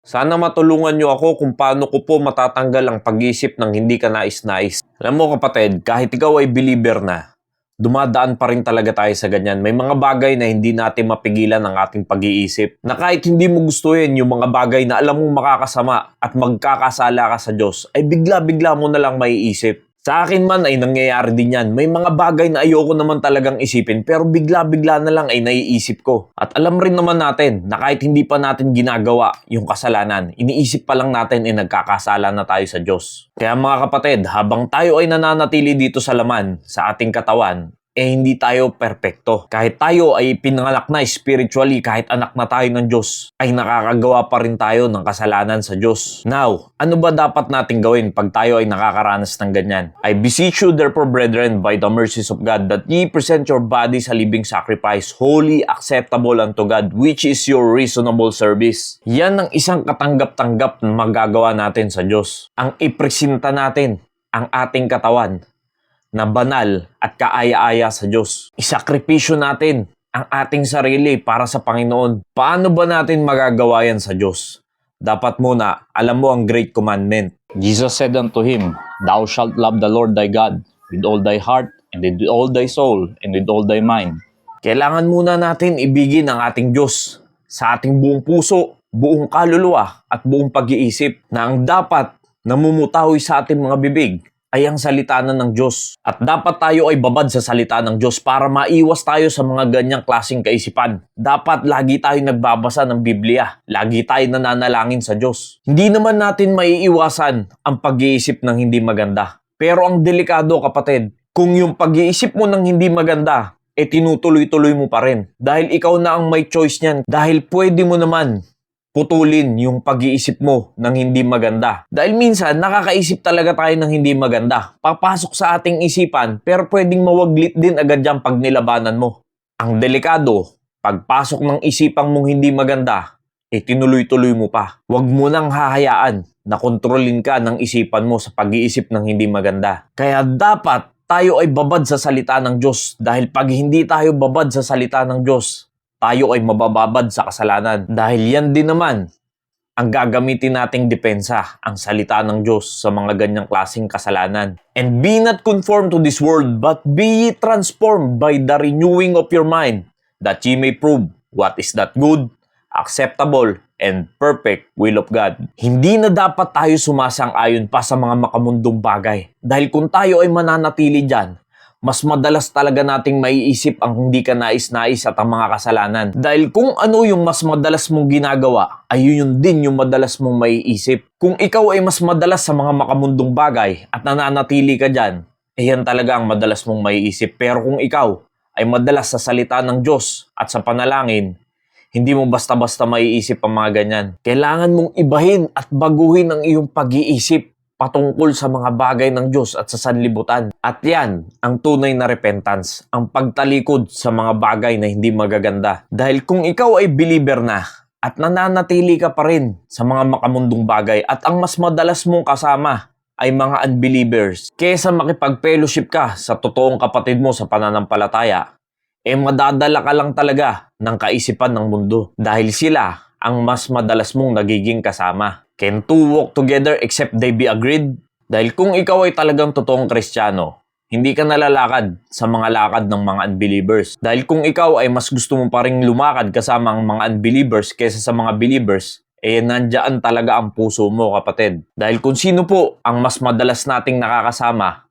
Sana matulungan niyo ako kung paano ko po matatanggal ang pag-iisip ng hindi ka nais-nais. Alam mo kapatid, kahit ikaw ay believer na, dumadaan pa rin talaga tayo sa ganyan. May mga bagay na hindi natin mapigilan ang ating pag-iisip. Na kahit hindi mo gustuhin yung mga bagay na alam mong makakasama at magkakasala ka sa Diyos, ay bigla-bigla mo na lang maiisip. Sa akin man ay nangyayari din yan. May mga bagay na ayoko naman talagang isipin pero bigla-bigla na lang ay naiisip ko. At alam rin naman natin na kahit hindi pa natin ginagawa yung kasalanan, iniisip pa lang natin ay nagkakasala na tayo sa Diyos. Kaya mga kapatid, habang tayo ay nananatili dito sa laman, sa ating katawan, hindi tayo perpekto. Kahit tayo ay pinanganak na spiritually, kahit anak na tayo ng Diyos, ay nakakagawa pa rin tayo ng kasalanan sa Diyos. Now, ano ba dapat natin gawin pag tayo ay nakakaranas ng ganyan? I beseech you therefore, brethren, by the mercies of God, that ye present your bodies a living sacrifice, holy, acceptable unto God, which is your reasonable service. Yan ang isang katanggap-tanggap na magagawa natin sa Diyos. Ang ipresenta natin ang ating katawan na banal at kaaya-aya sa Diyos. Isakripisyo natin ang ating sarili para sa Panginoon. Paano ba natin magagawa yan sa Diyos? Dapat muna, alam mo ang great commandment. Jesus said unto him, Thou shalt love the Lord thy God with all thy heart, and with all thy soul, and with all thy mind. Kailangan muna natin ibigin ang ating Diyos sa ating buong puso, buong kaluluwa, at buong pag-iisip na ang dapat namumutawi sa ating mga bibig ay ang salita na ng Diyos. At dapat tayo ay babad sa salita ng Diyos para maiwas tayo sa mga ganyang klaseng kaisipan. Dapat lagi tayo nagbabasa ng Biblia. Lagi tayo nananalangin sa Diyos. Hindi naman natin maiiwasan ang pag-iisip ng hindi maganda. Pero ang delikado kapatid, kung yung pag-iisip mo ng hindi maganda, tinutuloy-tuloy mo pa rin. Dahil ikaw na ang may choice niyan. Dahil pwede mo naman putulin yung pag-iisip mo ng hindi maganda. Dahil minsan, nakakaisip talaga tayo ng hindi maganda. Papasok sa ating isipan, pero pwedeng mawaglit din agad yan pag nilabanan mo. Ang delikado, pagpasok ng isipang mong hindi maganda, tinuloy-tuloy mo pa. Huwag mo nang hahayaan na kontrolin ka ng isipan mo sa pag-iisip ng hindi maganda. Kaya dapat tayo ay babad sa salita ng Diyos. Dahil pag hindi tayo babad sa salita ng Diyos, tayo ay mabababad sa kasalanan. Dahil yan din naman ang gagamitin nating depensa, ang salita ng Diyos sa mga ganyang klaseng kasalanan. And be not conformed to this world, but be ye transformed by the renewing of your mind, that ye may prove what is that good, acceptable, and perfect will of God. Hindi na dapat tayo sumasang-ayon pa sa mga makamundong bagay. Dahil kung tayo ay mananatili dyan, mas madalas talaga nating maiisip ang hindi ka nais-nais at ang mga kasalanan. Dahil kung ano yung mas madalas mong ginagawa, ay yun din yung madalas mong maiisip. Kung ikaw ay mas madalas sa mga makamundong bagay at nananatili ka dyan, yan talaga ang madalas mong maiisip. Pero kung ikaw ay madalas sa salita ng Diyos at sa panalangin, hindi mo basta-basta maiisip ang mga ganyan. Kailangan mong ibahin at baguhin ang iyong pag-iisip patungkol sa mga bagay ng Diyos at sa sanlibutan. At yan, ang tunay na repentance, ang pagtalikod sa mga bagay na hindi magaganda. Dahil kung ikaw ay believer na at nananatili ka pa rin sa mga makamundong bagay at ang mas madalas mong kasama ay mga unbelievers, kesa makipag-fellowship ka sa totoong kapatid mo sa pananampalataya, madadala ka lang talaga ng kaisipan ng mundo. Dahil sila ang mas madalas mong nagiging kasama. Can two walk together except they be agreed? Dahil kung ikaw ay talagang totoong Kristiyano, hindi ka nalalakad sa mga lakad ng mga unbelievers. Dahil kung ikaw ay mas gusto mo pa rin lumakad kasama ang mga unbelievers kaysa sa mga believers, nandiyan talaga ang puso mo kapatid. Dahil kung sino po ang mas madalas nating nakakasama,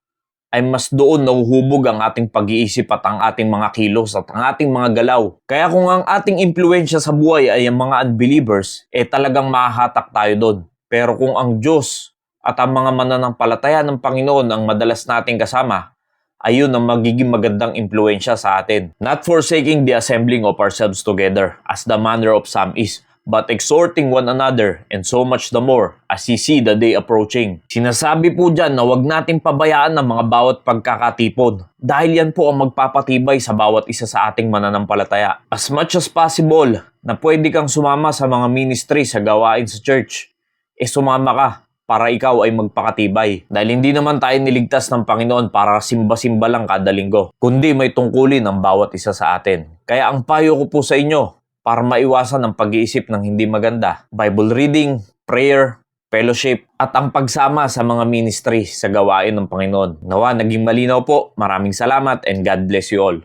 ay mas doon nahuhubog ang ating pag-iisip at ang ating mga kilos at ang ating mga galaw. Kaya kung ang ating impluensya sa buhay ay ang mga unbelievers, talagang mahahatak tayo doon. Pero kung ang Diyos at ang mga mananampalataya ng Panginoon ang madalas nating kasama, ayun ang magiging magandang impluensya sa atin. Not forsaking the assembling of ourselves together, as the manner of some is, but exhorting one another, and so much the more as ye see the day approaching. Sinasabi po dyan na huwag natin pabayaan ang mga bawat pagkakatipon dahil yan po ang magpapatibay sa bawat isa sa ating mananampalataya. As much as possible na pwede kang sumama sa mga ministry sa gawain sa church, sumama ka para ikaw ay magpakatibay. Dahil hindi naman tayo niligtas ng Panginoon para simba-simba lang kada linggo, kundi may tungkulin ang bawat isa sa atin. Kaya ang payo ko po sa inyo, para maiwasan ang pag-iisip ng hindi maganda. Bible reading, prayer, fellowship, at ang pagsama sa mga ministry sa gawain ng Panginoon. Nawa, naging malinaw po. Maraming salamat and God bless you all.